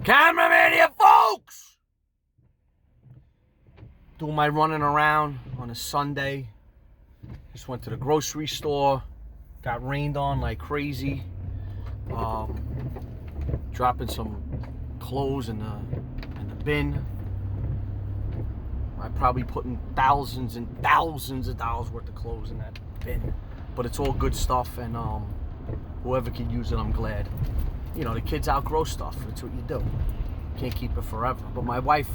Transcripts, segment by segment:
Cameraman here, folks! Doing my running around on a Sunday. Just went to the grocery store. Got rained on like crazy. Dropping some clothes in the bin. I'm probably putting thousands and thousands of dollars worth of clothes in that bin. But it's all good stuff, and whoever can use it, I'm glad. You know, the kids outgrow stuff. That's what you do. Can't keep it forever. But my wife,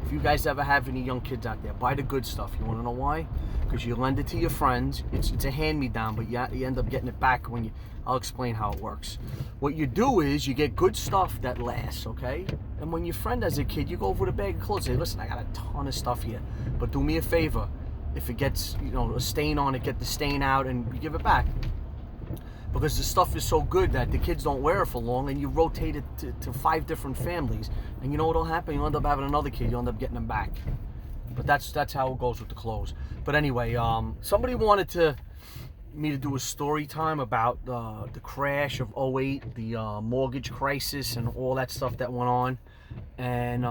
if you guys ever have any young kids out there, buy the good stuff. You want to know why? Because you lend it to your friends. It's a hand-me-down, but you end up getting it back when you... I'll explain how it works. What you do is you get good stuff that lasts, okay? And when your friend has a kid, you go over with a bag of clothes and say, listen, I got a ton of stuff here, but do me a favor. If it gets, you know, a stain on it, get the stain out and you give it back. Because the stuff is so good that the kids don't wear it for long, and you rotate it to 5 different families. And you know what'll happen? You'll end up having another kid. You'll end up getting them back. But that's how it goes with the clothes. But anyway, somebody wanted me to do a story time about the crash of 08, the mortgage crisis, and all that stuff that went on. And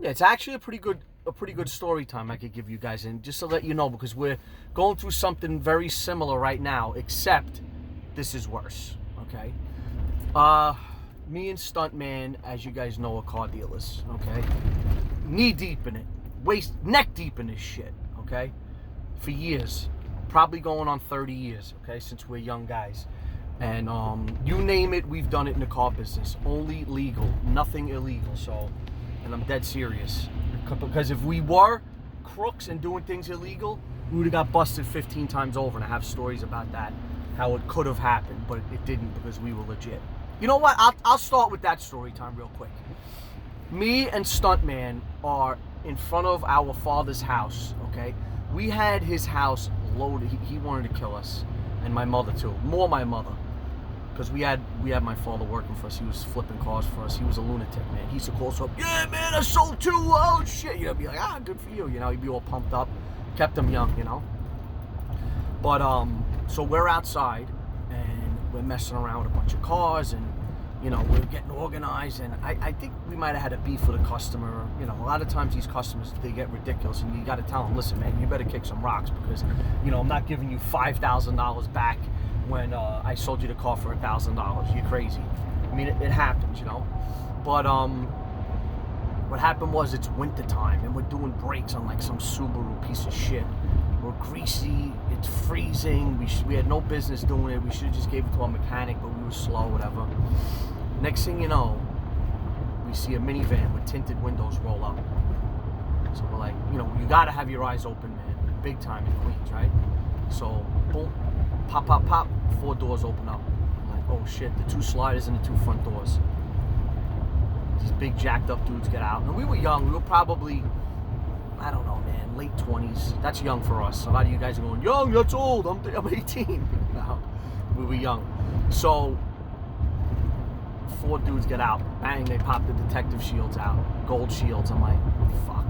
yeah, it's actually a pretty good story time I could give you guys, and just to let you know, because we're going through something very similar right now, except this is worse. Okay, me and Stuntman, as you guys know, are car dealers. Okay, knee deep in it, neck deep in this shit. Okay, for years, probably going on 30 years. Okay, since we're young guys, and you name it, we've done it in the car business. Only legal, nothing illegal. So, and I'm dead serious, because if we were crooks and doing things illegal, we would have got busted 15 times over, and I have stories about that, how it could have happened, but it didn't, because we were legit. You know what? I'll start with that story time real quick. Me and Stuntman are in front of our father's house, okay? We had his house loaded. He wanted to kill us, and my mother too. More my mother, because we had my father working for us. He was flipping cars for us. He was a lunatic, man. He used to call us up, yeah, man, I sold 2. Oh shit, you know, be like, good for you. You know, he'd be all pumped up. Kept him young, you know. But so we're outside, and we're messing around with a bunch of cars, and you know, we're getting organized, and I think we might have had a beef with a customer. You know, a lot of times these customers, they get ridiculous, and you got to tell them, listen, man, you better kick some rocks, because, you know, I'm not giving you $5,000 back when I sold you the car for $1,000. You're crazy. I mean, it happens, you know. But what happened was, it's winter time, and we're doing brakes on like some Subaru piece of shit. We're greasy, it's freezing, we had no business doing it. We should have just gave it to our mechanic, but we were slow, whatever. Next thing you know, we see a minivan with tinted windows roll up. So we're like, you know, you gotta have your eyes open, man. Big time in Queens, right? So, boom, pop, pop, pop, 4 doors open up. I'm like, oh shit, the 2 sliders and the 2 front doors. These big jacked up dudes get out. And we were young, we were probably, I don't know, man, late 20s. That's young for us. A lot of you guys are going, young, that's old. I'm 18. No, we were young. So 4 dudes get out. Bang, they pop the detective shields out. Gold shields. I'm like, fuck.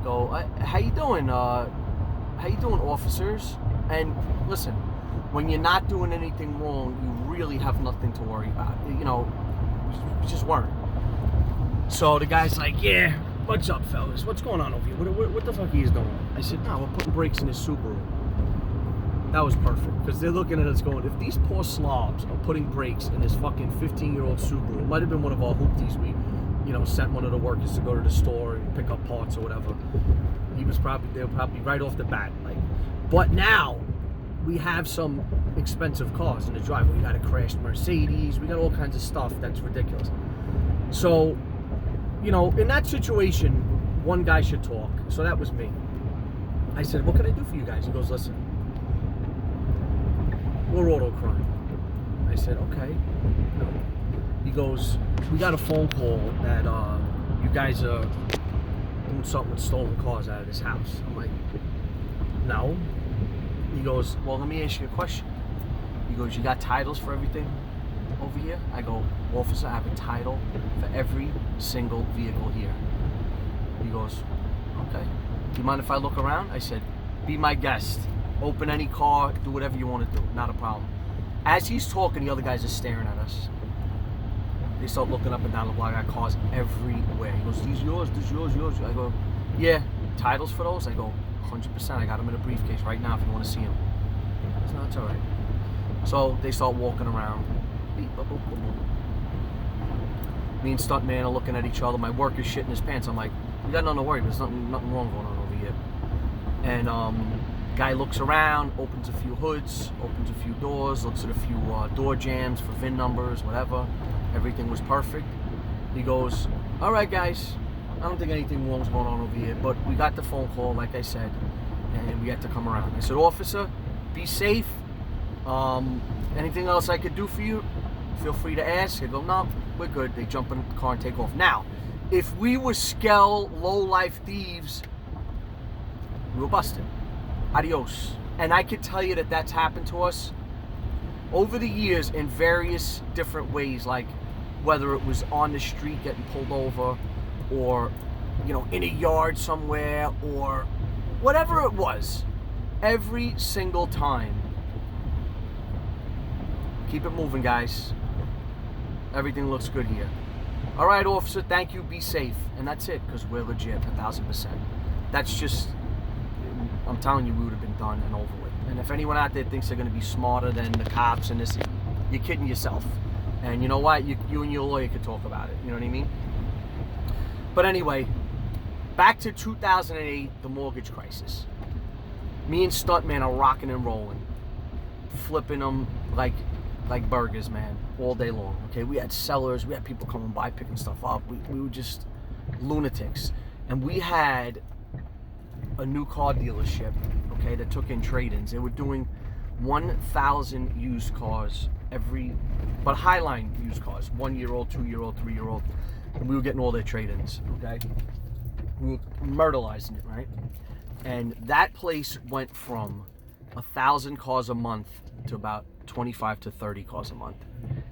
Go, how you doing? How you doing, officers? And listen, when you're not doing anything wrong, you really have nothing to worry about. You know, we just weren't. So the guy's like, yeah, what's up, fellas? What's going on over here? What the fuck are you doing? I said, no, we're putting brakes in this Subaru. That was perfect, because they're looking at us going, if these poor slobs are putting brakes in this fucking 15-year-old Subaru, it might have been one of our hoopties. We, you know, sent one of the workers to go to the store and pick up parts or whatever. They were probably right off the bat. Like, but now we have some expensive cars in the driveway. We got a crashed Mercedes. We got all kinds of stuff that's ridiculous. So, you know, in that situation, one guy should talk. So that was me. I said, what can I do for you guys? He goes, listen, we're auto crime. I said, okay. You know, he goes, we got a phone call that you guys are doing something with stolen cars out of this house. I'm like, no. He goes, well, let me ask you a question. He goes, you got titles for everything over here? I go, officer, I have a title for every single vehicle here. He goes, okay. Do you mind if I look around? I said, be my guest. Open any car, do whatever you want to do. Not a problem. As he's talking, the other guys are staring at us. They start looking up and down the block. I got cars everywhere. He goes, these yours, this yours, yours. I go, yeah. Titles for those? I go, 100%. I got them in a briefcase right now if you want to see them. It's not, it's all right. So they start walking around. Me and Stuntman are looking at each other. My worker's shitting his pants. I'm like, you got nothing to worry about. There's nothing wrong going on over here. And guy looks around, opens a few hoods, opens a few doors, looks at a few door jams for VIN numbers, whatever. Everything was perfect. He goes, all right, guys, I don't think anything wrong's going on over here, but we got the phone call, like I said, and we had to come around. I said, officer, be safe. Anything else I could do for you? Feel free to ask. I go, no, we're good. They jump in the car and take off. Now, if we were skell, low-life thieves, we were busted. Adios. And I could tell you that that's happened to us over the years in various different ways, like whether it was on the street getting pulled over, or, you know, in a yard somewhere, or whatever it was. Every single time. Keep it moving, guys. Everything looks good here. All right, officer, thank you. Be safe. And that's it, because we're legit, 1,000%. That's just, I'm telling you, we would have been done and over with. And if anyone out there thinks they're going to be smarter than the cops and this, you're kidding yourself. And you know what? You and your lawyer could talk about it. You know what I mean? But anyway, back to 2008, the mortgage crisis. Me and Stuntman are rocking and rolling, flipping them like burgers, man, all day long. Okay, we had sellers, we had people coming by picking stuff up. We were just lunatics. And we had a new car dealership, okay, that took in trade-ins. They were doing 1,000 used cars but Highline used cars, 1-year-old, 2-year-old, 3-year-old. And we were getting all their trade-ins, okay? We were murderizing it, right? And that place went from 1,000 cars a month to about 25 to 30 cars a month.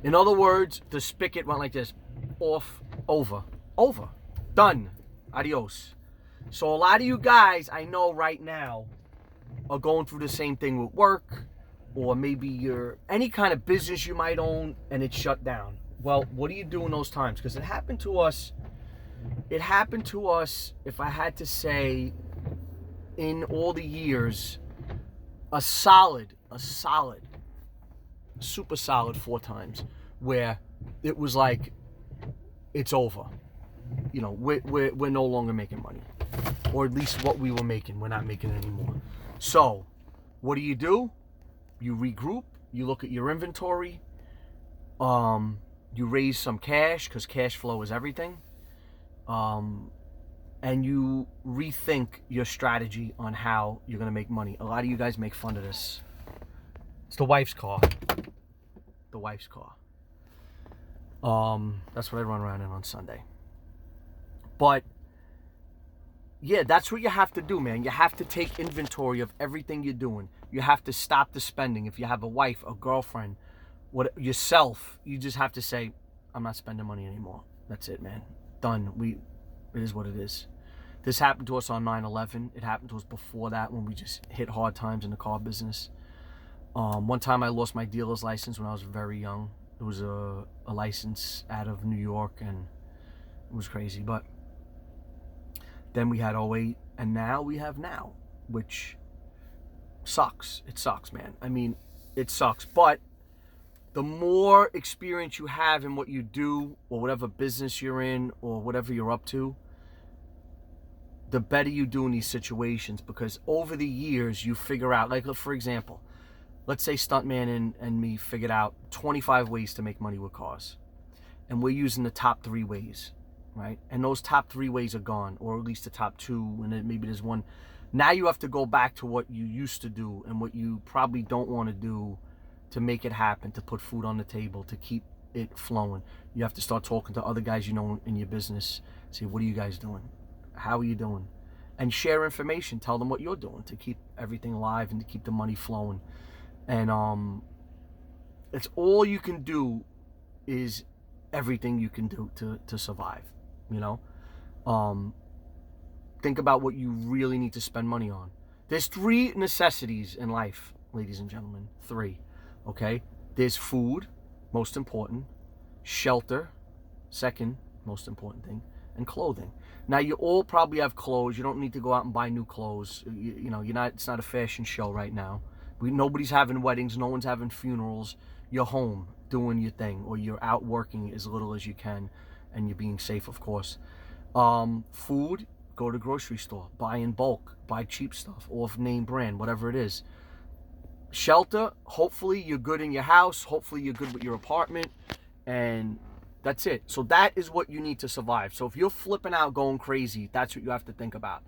In other words, the spigot went like this: off, over, done, adios. So a lot of you guys I know right now are going through the same thing with work, or maybe you're any kind of business you might own and it's shut down. Well, what do you do in those times? Because it happened to us, if I had to say, in all the years, a super solid 4 times where it was like, it's over. You know, we're no longer making money. Or at least what we were making, we're not making it anymore. So, what do? You regroup, you look at your inventory, you raise some cash, because cash flow is everything, and you rethink your strategy on how you're going to make money. A lot of you guys make fun of this. It's the wife's car. The wife's car. That's what I run around in on Sunday. But yeah, that's what you have to do, man. You have to take inventory of everything you're doing. You have to stop the spending. If you have a wife, a girlfriend, yourself, you just have to say, I'm not spending money anymore. That's it, man. Done. It is what it is. This happened to us on 9/11. It happened to us before that when we just hit hard times in the car business. One time I lost my dealer's license when I was very young. It was a license out of New York, and it was crazy. But then we had 08, and now we have now, which sucks. It sucks, man. I mean, it sucks. But the more experience you have in what you do, or whatever business you're in, or whatever you're up to, the better you do in these situations. Because over the years, you figure out, like, for example, let's say Stuntman and me figured out 25 ways to make money with cars. And we're using the top 3 ways, right? And those top 3 ways are gone, or at least the top 2, and then maybe there's one. Now you have to go back to what you used to do and what you probably don't want to do to make it happen, to put food on the table, to keep it flowing. You have to start talking to other guys you know in your business. Say, what are you guys doing? How are you doing? And share information. Tell them what you're doing to keep everything alive and to keep the money flowing. And it's all you can do is everything you can do to survive, you know? Think about what you really need to spend money on. There's 3 necessities in life, ladies and gentlemen. 3, okay? There's food, most important, shelter, second most important thing, and clothing. Now, you all probably have clothes. You don't need to go out and buy new clothes. You know, it's not a fashion show right now. Nobody's having weddings. No one's having funerals. You're home doing your thing, or you're out working as little as you can, and you're being safe, of course. Food, go to the grocery store. Buy in bulk. Buy cheap stuff, off name brand, whatever it is. Shelter, hopefully you're good in your house. Hopefully you're good with your apartment. And that's it. So that is what you need to survive. So if you're flipping out, going crazy, that's what you have to think about.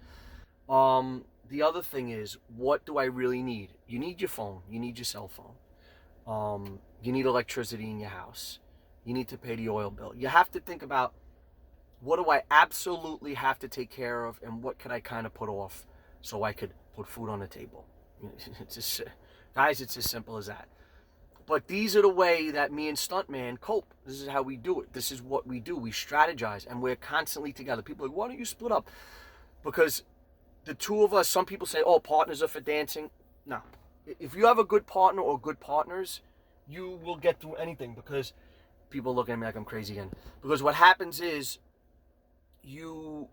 The other thing is, what do I really need? You need your phone. You need your cell phone. You need electricity in your house. You need to pay the oil bill. You have to think about, what do I absolutely have to take care of, and what could I kind of put off so I could put food on the table? It's just, guys, it's as simple as that. But these are the way that me and Stuntman cope. This is how we do it. This is what we do. We strategize, and we're constantly together. People are like, why don't you split up? Because the two of us, some people say, oh, partners are for dancing. No. If you have a good partner or good partners, you will get through anything, because people look at me like I'm crazy again. Because what happens is, you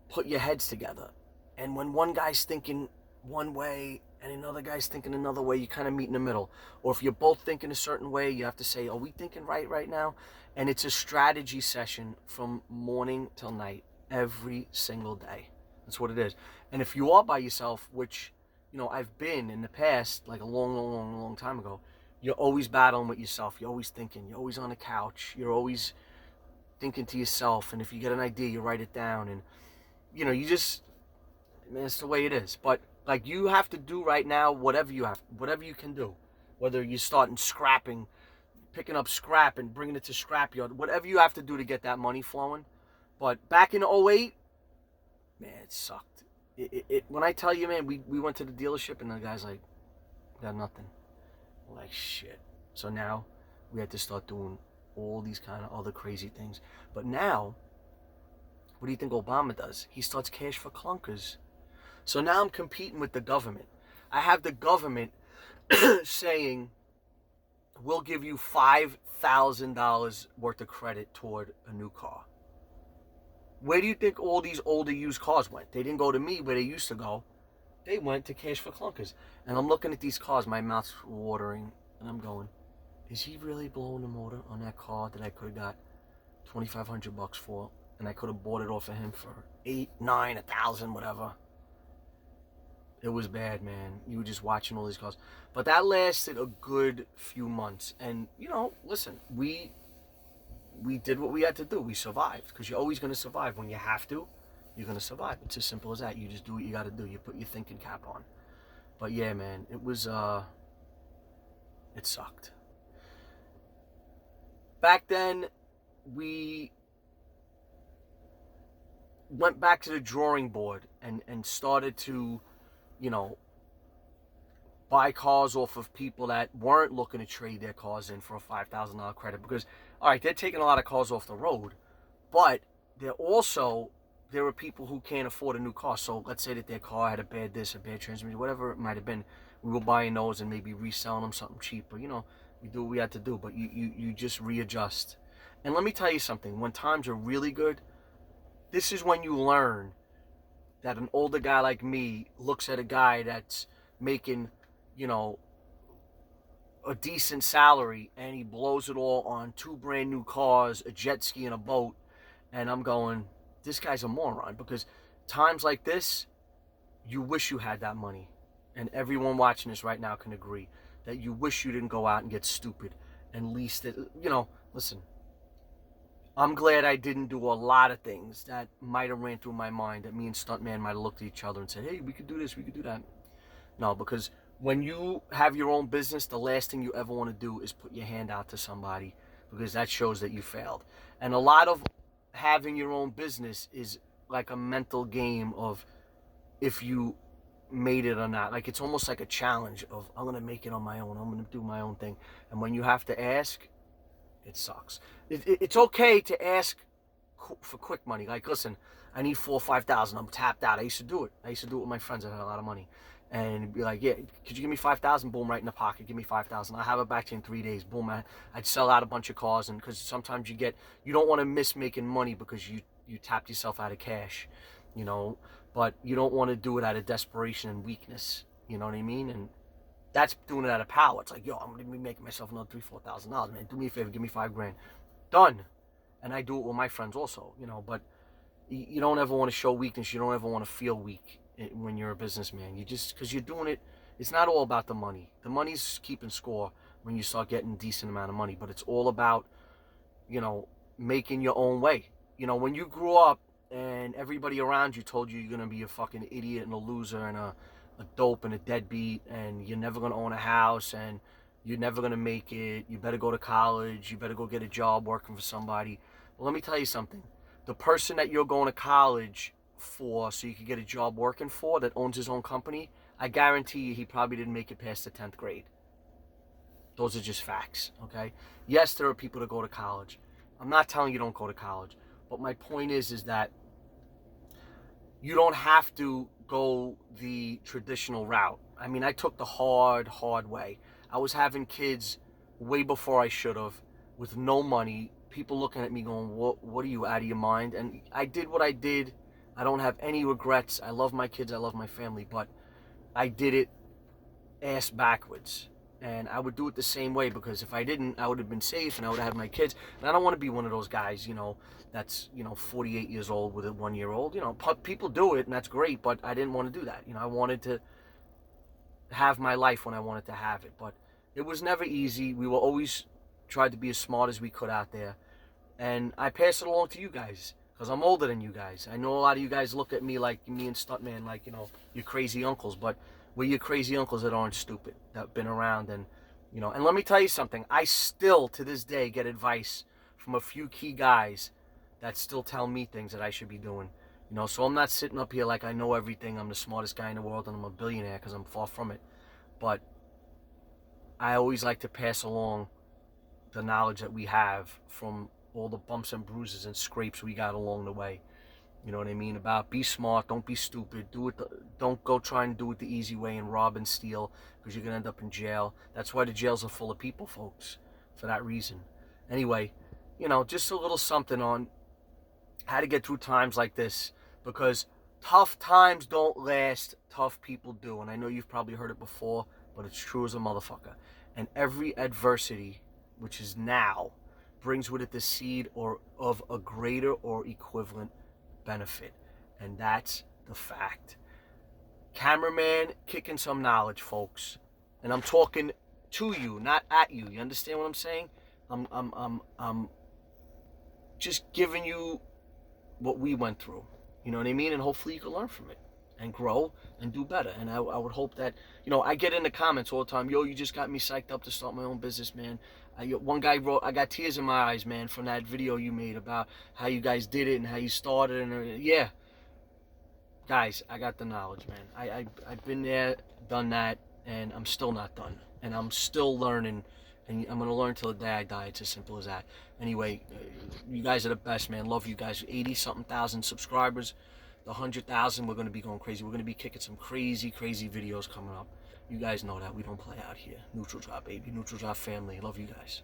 put your heads together. And when one guy's thinking one way and another guy's thinking another way, you kind of meet in the middle. Or if you're both thinking a certain way, you have to say, are we thinking right now? And it's a strategy session from morning till night, every single day. That's what it is. And if you are by yourself, which, you know, I've been in the past, like a long time ago, you're always battling with yourself. You're always thinking. You're always on the couch. You're always thinking to yourself. And if you get an idea, you write it down. And, you know, you just, man, it's the way it is. But, like, you have to do right now whatever you can do. Whether you're starting scrapping, picking up scrap and bringing it to scrapyard, whatever you have to do to get that money flowing. But back in 2008, man, it sucked. When I tell you, man, we went to the dealership and the guy's like, got nothing. We're like, shit. So now we had to start doing all these kind of other crazy things. But now, what do you think Obama does? He starts cash for clunkers. So now I'm competing with the government. I have the government saying, we'll give you $5,000 worth of credit toward a new car. Where do you think all these older used cars went? They didn't go to me where they used to go. They went to cash for clunkers. And I'm looking at these cars, my mouth's watering, and I'm going, is he really blowing the motor on that car that I could have got $2,500 for, and I could have bought it off of him for $8, $9, $1,000, whatever? It was bad, man. You were just watching all these cars. But that lasted a good few months. And, you know, listen, we did what we had to do. We survived, because you're always going to survive. When you have to, you're going to survive. It's as simple as that. You just do what you got to do. You put your thinking cap on. But yeah, man, it was, it sucked. Back then, we went back to the drawing board and started to, you know, buy cars off of people that weren't looking to trade their cars in for a $5,000 credit. Because, all right, they're taking a lot of cars off the road, but there were people who can't afford a new car. So let's say that their car had a bad transmission, whatever it might have been. We were buying those and maybe reselling them something cheaper. You know, we do what we had to do, but you just readjust. And let me tell you something. When times are really good, this is when you learn that an older guy like me looks at a guy that's making, you know, a decent salary, and he blows it all on 2 brand new cars, a jet ski, and a boat. And I'm going, this guy's a moron. Because times like this, you wish you had that money. And everyone watching this right now can agree that you wish you didn't go out and get stupid and lease it. You know, listen, I'm glad I didn't do a lot of things that might have ran through my mind, that me and Stuntman might have looked at each other and said, hey, we could do this, we could do that. No, because when you have your own business, the last thing you ever want to do is put your hand out to somebody, because that shows that you failed. And a lot of having your own business is like a mental game of if you made it or not. Like, it's almost like a challenge of, I'm going to make it on my own. I'm going to do my own thing. And when you have to ask, it sucks. It's okay to ask for quick money. Like, listen, I need $4,000 or $5,000. I'm tapped out. I used to do it. I used to do it with my friends that had a lot of money. and be like, yeah, could you give me 5,000? Boom, right in the pocket. Give me 5,000. I have it back to you in 3 days. Boom, I'd sell out a bunch of cars, and because sometimes you don't want to miss making money because you tapped yourself out of cash, you know, but you don't want to do it out of desperation and weakness. You know what I mean? And that's doing it out of power. It's like, yo, I'm gonna be making myself another $3,000-4,000, man. Do me a favor, give me $5,000. Done. And I do it with my friends also, you know. But you don't ever want to show weakness. You don't ever want to feel weak when you're a businessman. You just, because you're doing it. It's not all about the money. The money's keeping score when you start getting a decent amount of money. But it's all about, you know, making your own way. You know, when you grew up and everybody around you told you you're gonna be a fucking idiot and a loser and a dope and a deadbeat, and you're never going to own a house, and you're never going to make it, you better go to college, you better go get a job working for somebody. Well, let me tell you something. The person that you're going to college for so you can get a job working for, that owns his own company, I guarantee you he probably didn't make it past the 10th grade. Those are just facts, okay? Yes, there are people that go to college. I'm not telling you don't go to college, but my point is that you don't have to go the traditional route. I mean, I took the hard way. I was having kids way before I should have, with no money. People looking at me going, what are you, out of your mind? And I did what I did. I don't have any regrets. I love my kids. I love my family. But I did it ass backwards. And I would do it the same way, because if I didn't, I would have been safe and I would have had my kids. And I don't want to be one of those guys, you know, that's, you know, 48 years old with a 1-year-old. You know, people do it and that's great, but I didn't want to do that. You know, I wanted to have my life when I wanted to have it. But it was never easy. We were always tried to be as smart as we could out there. And I pass it along to you guys, because I'm older than you guys. I know a lot of you guys look at me like me and Stuntman, like, you know, you're crazy uncles. But we're your crazy uncles that aren't stupid, that have been around. And, you know, and let me tell you something. I still, to this day, get advice from a few key guys that still tell me things that I should be doing. You know, so I'm not sitting up here like I know everything. I'm the smartest guy in the world and I'm a billionaire, because I'm far from it. But I always like to pass along the knowledge that we have from all the bumps and bruises and scrapes we got along the way. You know what I mean? About be smart, don't be stupid. Don't go try and do it the easy way and rob and steal, because you're going to end up in jail. That's why the jails are full of people, folks, for that reason. Anyway, you know, just a little something on how to get through times like this, because tough times don't last, tough people do. And I know you've probably heard it before, but it's true as a motherfucker. And every adversity, which is now, brings with it the seed of a greater or equivalent benefit. And that's the fact. Cameraman kicking some knowledge, folks. And I'm talking to you, not at you. You understand what I'm saying? I'm just giving you what we went through. You know what I mean? And hopefully you can learn from it and grow and do better. And I would hope that, you know, I get in the comments all the time, yo, you just got me psyched up to start my own business, man. One guy wrote, I got tears in my eyes, man, from that video you made about how you guys did it and how you started. And yeah, guys, I got the knowledge, man. I've been there, done that, and I'm still not done. And I'm still learning, and I'm going to learn till the day I die. It's as simple as that. Anyway, you guys are the best, man. Love you guys. 80-something thousand subscribers. The 100,000, we're going to be going crazy. We're going to be kicking some crazy videos coming up. You guys know that. We don't play out here. Neutral Drop, baby. Neutral Drop family. Love you guys.